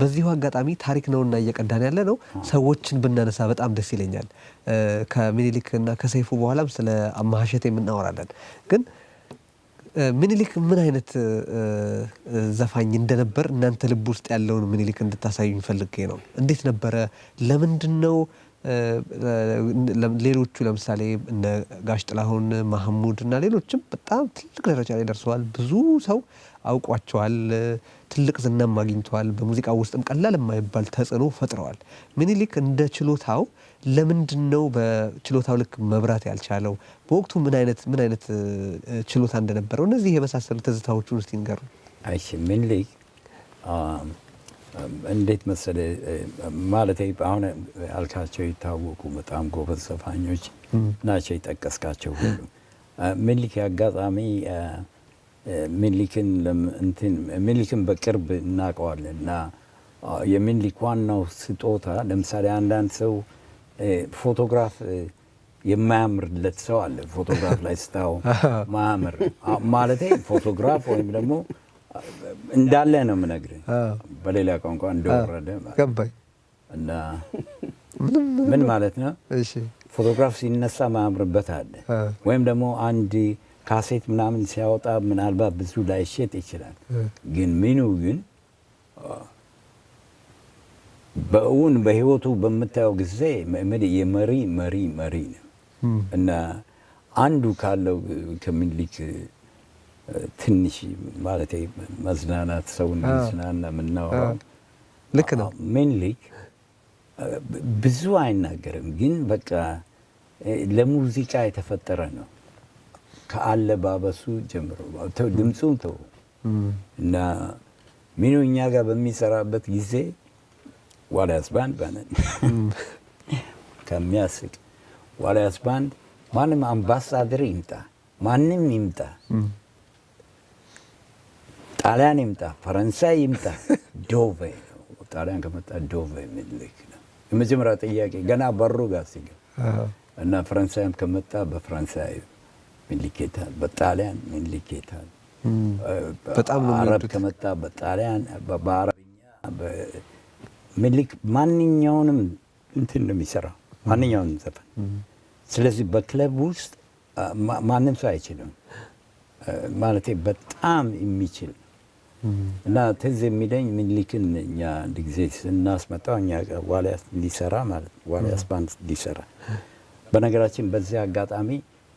በዚሁ አጋጣሚ ታሪክ ነውና እየቀዳን ያለ ነው ሰዎችን ብናነሳ በጣም ደስ ይለኛል። ከምኒልክና ከሰይፉ በኋላም ስለ አማሃ እሸቴ እናወራለን። ግን ምኒልክ ምን አይነት ዘፋኝ እንደነበር እናንተ ልብ ውስጥ ያለውን ምኒልክ እንድታሳዩኝ ፈልጌ ነው። እንዴት ነበረ? ለምንድነው ሌሎቹ ለምሳሌ እነ ጋሽ ጥላሁን ማህሙድ እና ሌሎችም በጣም ትልቅ ደረጃ ላይ ደርሰዋል። ብዙ ሰው አውቋቸዋል። ትልቅ ዝናም አግኝተዋል። በሙዚቃ ውስጥም ቀላል የማይባል ተጽዕኖ ፈጥረዋል። ምኒልክ እንደ ችሎታው ለምንድነው በችሎታው ልክ መብራት ያልቻለው? በወቅቱ ምን አይነት ችሎታ እንደነበረው እነዚህ የመሳሰሉ ትዝታዎቹን እስቲ ንገሩ። እሺ ምኒልክ እንዴት መሰለ ማለት አሁን አልካቸው የታወቁ በጣም ጎበዝ ዘፋኞች ናቸው የጠቀስካቸው ሁሉ። ምኒልክ አጋጣሚ ምኒልክን በቅርብ እናውቀዋለን እና የምኒልክ ዋናው ስጦታ ለምሳሌ አንዳንድ ሰው ፎቶግራፍ የማያምርለት ሰው አለ። ፎቶግራፍ ላይ ስታው ማያምር ማለት ፎቶግራፍ ወይም ደግሞ እንዳለ ነው የምነግርህ በሌላ ቋንቋ እንደወረደ ገባኝ። እና ምን ማለት ነው? እሺ ፎቶግራፍ ሲነሳ ማያምርበት አለ። ወይም ደግሞ አንድ ካሴት ምናምን ሲያወጣ ምናልባት ብዙ ላይሸጥ ይችላል። ግን ግን በእውን በህይወቱ በምታየው ጊዜ መሪ ነው። እና አንዱ ካለው ከምኒልክ ትንሽ ማለት መዝናናት ሰውን ዝናና ምናወራው ልክ ነው። ምኒልክ ብዙ አይናገርም፣ ግን በቃ ለሙዚቃ የተፈጠረ ነው። ከአለባበሱ ጀምሮ ድምፁም ተው እና እኛ ጋር በሚሰራበት ጊዜ ዋልያስ ባንድ ባነን ከሚያስቅ ዋልያስ ባንድ ማንም አምባሳደር ይምጣ ማንም ይምጣ ጣሊያን ይምጣ ፈረንሳይ ይምጣ ዶቬ ነው። ጣሊያን ከመጣ ዶቬ ምኒልክ ነው የመጀመሪያ ጥያቄ ገና በሩ ጋር ሲገባ እና ፈረንሳይም ከመጣ በፈረንሳይ ምኒልክ ይታል፣ በጣሊያን ምኒልክ ይታል። በጣም ነው አረብ ከመጣ በጣሊያን በአረብኛ ምኒልክ ማንኛውንም እንትን ነው የሚሰራው ማንኛውንም ዘፈን። ስለዚህ በክለብ ውስጥ ማንም ሰው አይችልም ማለት በጣም የሚችል እና ትዝ የሚለኝ ምኒልክን እኛ አንድ ጊዜ ስናስመጣው እኛ ዋልያስ ሊሰራ ማለት ዋልያስ ባንድ ሊሰራ። በነገራችን በዚህ አጋጣሚ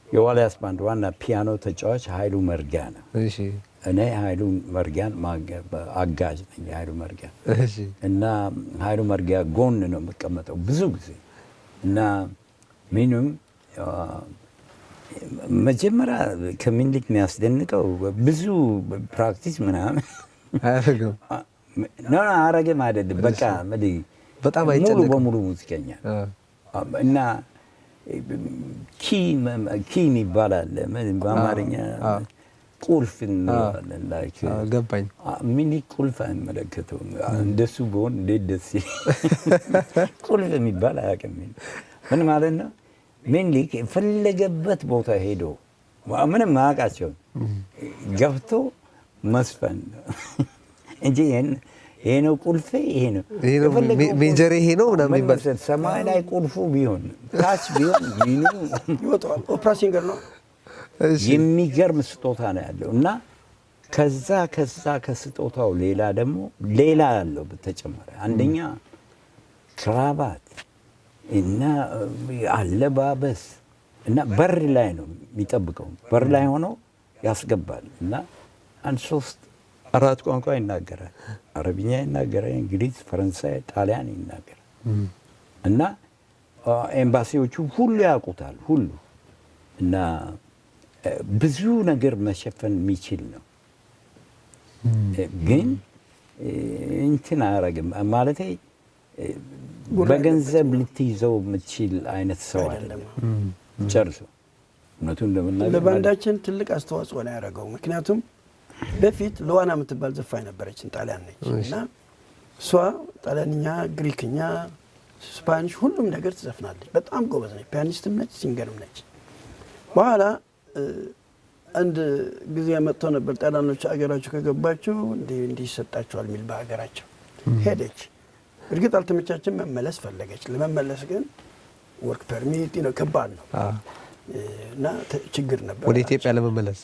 የዋልያስ ባንድ ዋና ፒያኖ ተጫዋች ኃይሉ መርጊያ ነው። እሺ እኔ ኃይሉ መርጊያን አጋዥ ነኝ። ኃይሉ መርጊያ እሺ እና ኃይሉ መርጊያ ጎን ነው የምቀመጠው ብዙ ጊዜ እና ምንም መጀመሪያ ከምኒልክ የሚያስደንቀው ብዙ ብዙ ምናምን አያረግም አረግም አይደለም። በቃ በጣም አይጨነቅም። ሙሉ በሙሉ ሙዚቀኛ እና ኪ ይባላል በአማርኛ ቁልፍ እንላለን። ላይክ ገባኝ። ምኒልክ ቁልፍ አይመለከተውም። እንደሱ በሆን እንዴት ደስ ቁልፍ የሚባል አያውቅም። ምን ማለት ነው? ምኒልክ የፈለገበት ቦታ ሄዶ ምንም አያውቃቸውም ገብቶ መስፈን እንጂ ይሄ ነው ቁልፌ፣ ይሄ ነው ሜጀር፣ ይሄ ነው ምናምን ይባል። ሰማይ ላይ ቁልፉ ቢሆን ታች ቢሆን ይወጣል። ኦፕራ ሲንገር ነው። የሚገርም ስጦታ ነው ያለው እና ከዛ ከስጦታው ሌላ ያለው በተጨማሪ አንደኛ ክራባት እና አለባበስ እና በር ላይ ነው የሚጠብቀው። በር ላይ ሆኖ ያስገባል እና አንድ 3-4 ቋንቋ ይናገራል። አረብኛ ይናገራል፣ እንግሊዝ፣ ፈረንሳይ፣ ጣሊያን ይናገራል እና ኤምባሲዎቹ ሁሉ ያውቁታል ሁሉ እና ብዙ ነገር መሸፈን የሚችል ነው። ግን እንትን አያረግም ማለት በገንዘብ ልትይዘው የምትችል አይነት ሰው አይደለም ጨርሶ። እውነቱን ለምናገር ለባንዳችን ትልቅ አስተዋጽኦ ነው ያደረገው። ምክንያቱም በፊት ለዋና የምትባል ዘፋኝ ነበረችን፣ ጣሊያን ነች እና እሷ ጣሊያንኛ፣ ግሪክኛ፣ ስፓኒሽ ሁሉም ነገር ትዘፍናለች። በጣም ጎበዝ ነች፣ ፒያኒስትም ነች፣ ሲንገርም ነች። በኋላ አንድ ጊዜ መጥተው ነበር ጣሊያኖች አገራቸው ከገባቸው እንዲህ ይሰጣቸዋል የሚል በሀገራቸው ሄደች። እርግጥ አልተመቻችም፣ መመለስ ፈለገች። ለመመለስ ግን ወርክ ፐርሚት ነው፣ ከባድ ነው እና ችግር ነበር። ወደ ኢትዮጵያ ለመመለስ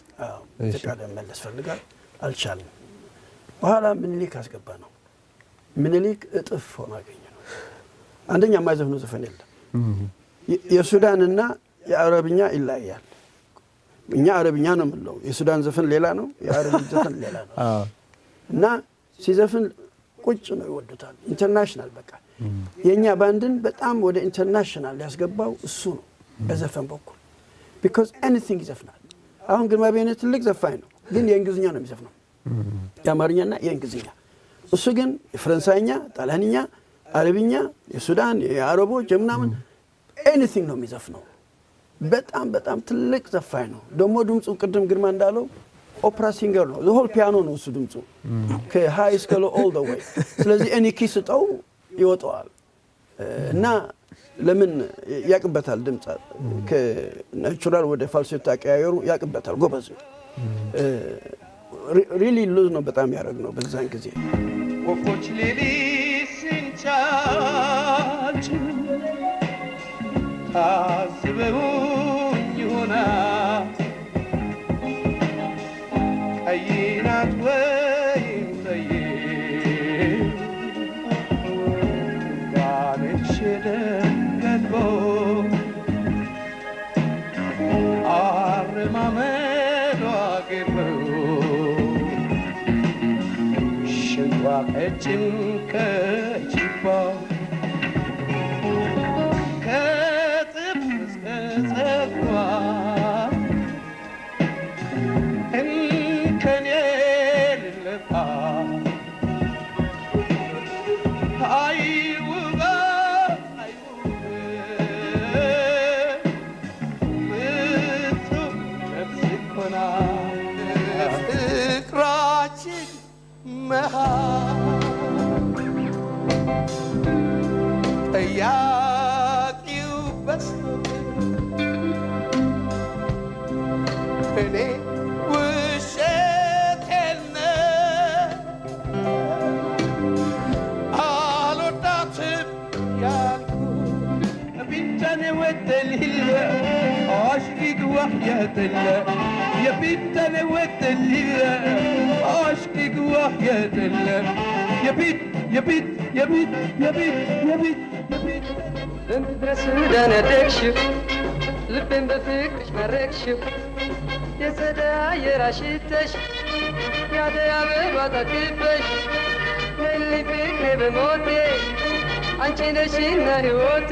ኢትዮጵያ ለመመለስ ፈልጋል፣ አልቻልንም። በኋላ ምኒልክ አስገባ ነው። ምኒልክ እጥፍ ሆኖ አገኘ ነው። አንደኛ የማይዘፍኑ ዘፈን የለም። የሱዳንና የአረብኛ ይለያያል። እኛ አረብኛ ነው የምንለው፣ የሱዳን ዘፈን ሌላ ነው፣ የአረብ ዘፈን ሌላ ነው እና ሲዘፍን ቁጭ ነው ይወዱታል። ኢንተርናሽናል በቃ የኛ ባንድን በጣም ወደ ኢንተርናሽናል ያስገባው እሱ ነው በዘፈን በኩል because anything ይዘፍናል። አሁን ግርማ በየነ ትልቅ ዘፋኝ ነው፣ ግን የእንግሊዝኛ ነው የሚዘፍነው፣ የአማርኛና የእንግሊዝኛ። እሱ ግን የፈረንሳይኛ፣ ጣሊያንኛ፣ አረብኛ፣ የሱዳን የአረቦች ምናምን anything ነው የሚዘፍነው። በጣም በጣም ትልቅ ዘፋኝ ነው። ደግሞ ድምፁ ቅድም ግርማ እንዳለው ኦፕራ ሲንገር ነው። ዘ ሆል ፒያኖ ነው እሱ ድምፁ ከሃይ እስከ ሎ ኦል ዘ ዌይ። ስለዚህ እኔ ኪስጠው ይወጣዋል እና ለምን ያቅበታል ድምፅ ከናቹራል ወደ ፋልሴቶ አቀያየሩ ያቅበታል። ጎበዝ ሪሊ ሉዝ ነው በጣም ያደረግ ነው በዛን ጊዜ። ወፎች ሌሊት ሲንጫጩ ታዝበውኝ ይሆናል ቀይ ናት ወይም ጠይም ጋነች ደንገድቦ አረማመዷ ገርሞ ሽንቷ ቀጭን ከችባው ጠያቂው በዝቶብኝ እኔ ውሸቴን አልወዳትም ያልኩት ቢተኔ ወደሊለ አሽቂቅ ወሕየትለ የቢተኔ ወደሊለ አሽቂቅ ወሕየትለ የቢት የቢት የቢት የቢት የቢት የቢት ድረስ ደነደቅሽው ልቤን በፍቅርሽ መረቅሽው የጸደይ አየር አሽተሽ የአደይ አበባ ታቅፈሽ ነይልኝ ፍቅሬ በሞቴ አንቺ ነሽና ሕይወቴ